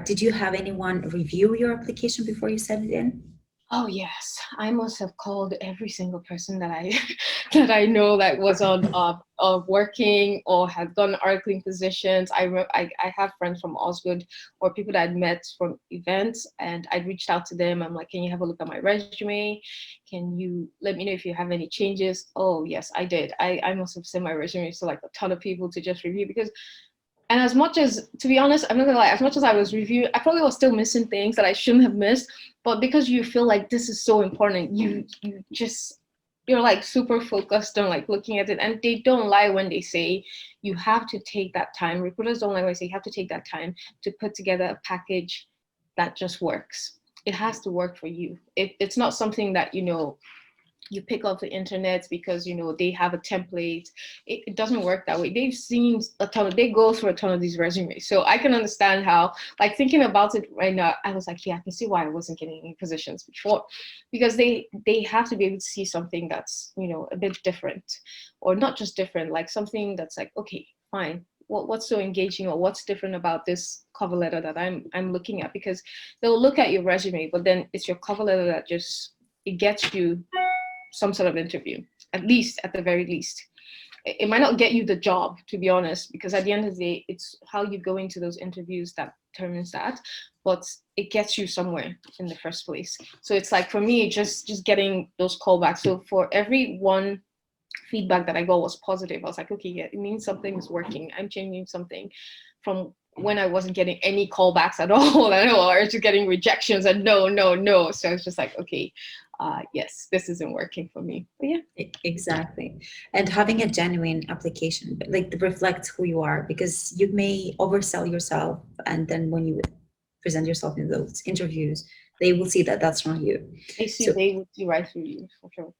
did you have anyone review your application before you sent it in? Oh yes, I must have called every single person that I that I know that was on working or had done articling positions. I have friends from Osgood or people that I'd met from events, and I'd reached out to them. I'm like, can you have a look at my resume? Can you let me know if you have any changes? Oh yes, I did. I must have sent my resume to like a ton of people to just review because. And as much as, to be honest, I'm not gonna lie, as much as I was reviewing, I probably was still missing things that I shouldn't have missed. But because you feel like this is so important, you're like super focused on like looking at it. And they don't lie when they say you have to take that time. Recruiters don't lie when they say you have to take that time to put together a package that just works. It has to work for you. It's not something that, you pick up the internet because they have a template. It doesn't work that way. They've seen they go through a ton of these resumes, so I can understand how, like, thinking about it right now, I was like, yeah, I can see why I wasn't getting any positions before, because they have to be able to see something that's a bit different, or not just different, like something that's like, okay, fine, what's so engaging or what's different about this cover letter that I'm looking at, because they'll look at your resume, but then it's your cover letter that just, it gets you some sort of interview, at the very least. It might not get you the job, to be honest, because at the end of the day, it's how you go into those interviews that determines that, but it gets you somewhere in the first place. So it's like, for me, just getting those callbacks. So for every one feedback that I got was positive, I was like, okay, yeah, it means something is working. I'm changing something from when I wasn't getting any callbacks at all, or just getting rejections and no. So it's just like, okay, yes, this isn't working for me. But yeah. Exactly. And having a genuine application, like, that reflects who you are, because you may oversell yourself, and then when you present yourself in those interviews, they will see that that's not you. They will see right through you, for sure.